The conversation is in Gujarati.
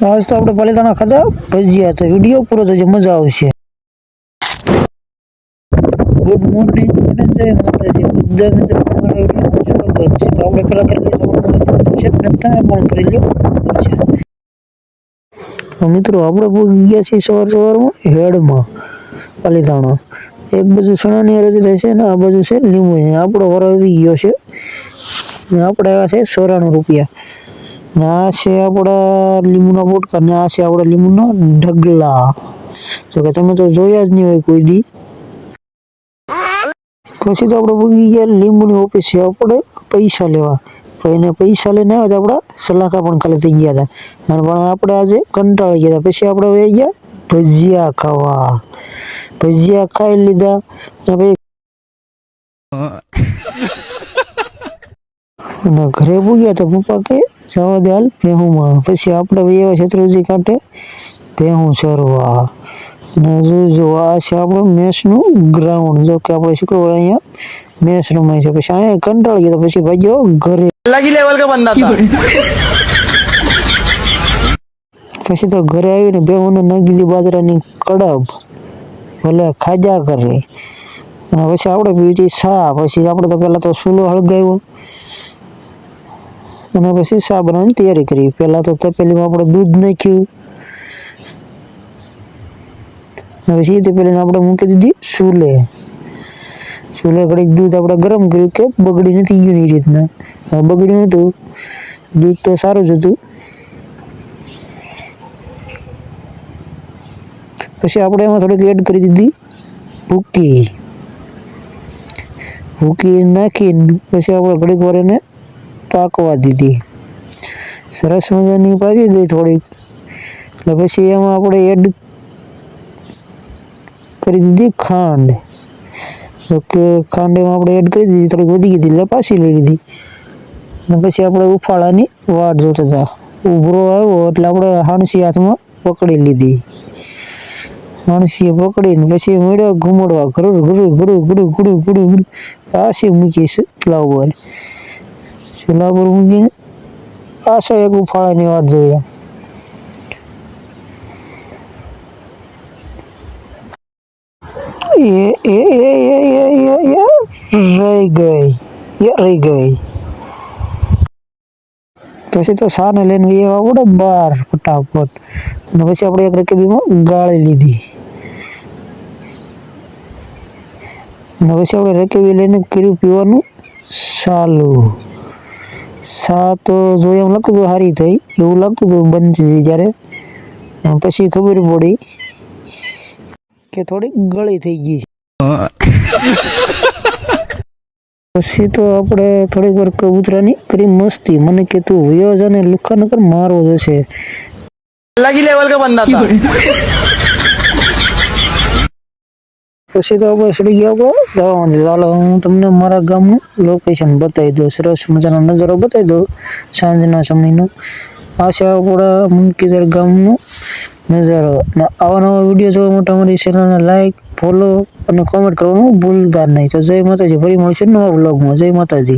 आज तो આપણે પાલીતાણા ખાધા ભજીયા, તો વિડીયો પૂરો થજો, મજા આવશે। ગુડ મોર્નિંગ અને જય માતાજી, બધા મિત્રો તમારા વિડીયોમાં સ્વાગત છે। તો આપણે પહેલા કરી લઈશું છે ને તમે પણ કરી લો। તો મિત્રો આપણે ભૂગી ગયા છીએ સવારમાં હેડમાં પાલીતાણા। એક બાજુ સણાની રજી થાય છે ને આ બાજુ છે લીંબુ। આપણો વર આવી ગયો છે ને આપણે આવ્યા છે 94 રૂપિયા। આ છે આપણા લીંબુના પોટકા ને આ છે આપણા લીંબુના ઢગલા। જો કે તમે તો જોયા જ નહીં હોય કોઈ દી। પછી તો આપણે ભૂગી ગયા લીંબુની ઓફિસે આપણે પૈસા લેવા। તો એને પૈસા લઈને આવ્યા આપણા સલાખા પણ ખાલી થઈ ગયા હતા અને પણ આપણે આજે કંટાળી ગયા હતા। પછી આપણે વહી ગયા ભજીયા ખાવા। ભજીયા ખાઈ લીધા અને ઘરે પૂગ્યા તો પપ્પા કે જવા દે હાલ ભેહુંમાં। પછી આપણે એવા છત્રુજી કાંઠે ભેહું ચરવા। અને જો આ છે આપણું મેચનું ગ્રાઉન્ડ। જો કે આપણે શુક્રવારે અહીંયા મેચ રમાય છે। પછી અહીંયા કંટાળી ગયા પછી ભાગ્યો ઘરે। अलग ही लेवल का बंदा था। પછી તો ઘરે આવીને ભેહુંને નાખી દીધી બાજરાની કડબ, ભલે ખાધા કરે। અને પછી આપણે પીધી ચા। પછી આપણે તો પહેલાં તો ચૂલો હળગાવ્યો અને પછી ચા બનાવવાની તૈયારી કરી। પહેલાં તો તપેલીમાં આપણે દૂધ નાખ્યું, પછી તપેલીને આપણે મૂકી દીધી ચૂલે। ચૂલે ઘડીક દૂધ આપણે ગરમ કર્યું કે બગડી નથી ગયું એ રીતના। બગડ્યું નહોતું, દૂધ તો સારું જ હતું। પછી આપણે એમાં થોડીક એડ કરી દીધી ભૂકી। ભૂકી નાખીને પછી આપણે ઘડીક વાર એને પાકવા દીધી। સરસ મજાની પાકી ગઈ થોડીક, એટલે પછી એમાં આપણે એડ કરી દીધી ખાંડ। ઓકે, ખાંડ એમાં આપણે એડ કરી દીધી, થોડીક વધી ગઈ એટલે પાછી લઈ લીધી। અને પછી આપણે ઉફાળાની વાટ જોતા હતા। ઉભરો આવ્યો એટલે આપણે હાણસી હાથમાં પકડી લીધી। હાણસીએ પકડીને પછી મળ્યો ઘૂમડવા ઘડું ઘડું ઘડું ઘડું ઘડું ઘડું પાછી મૂકી ચૂલા ઉપર। ચૂલા પર મૂકીને પાછો એક ઉફાળાની વાટ જોઈએ। રહી ગઈ। પછી તો સાને લઈને એવા પડે બહાર ફટાફટ। અને પછી આપણે એક રકેબીમાં ગાળી લીધી અને પછી આપણે રકેબી લઈને કર્યું પીવાનું ચાલુ। ચા તો જોઈ એમ લાગતું હતું સારી થઈ, એવું લાગતું હતું બનતી જ્યારે પછી ખબર પડી કે થોડીક ગળી થઈ ગઈ છે। પછી તો આપણે થોડીક વાર કબૂતરાની કરી મસ્તી। મને કે તું વયો જાને લુખા નકર મારો જશે। अलग ही लेवल का बंदा था। પછી તો આપણે ચડી ગયા આપણે જવા માંડ્યા। ચાલો હું તમને મારા ગામનું લોકેશન બતાવી દઉં, સરસ મજાનો નજારો બતાવી દઉં સાંજના સમયનો। આ છે આપણા મુનકીદર ગામનો નજારો। અને આવા નવા વિડીયો જોવા માટે અમારી ચેનલને લાઈક, ફોલો અને કોમેન્ટ કરવાનું ભૂલતા નહીં। તો જય માતાજી, ફરી મળીશું નવા વ્લોગમાં। જય માતાજી।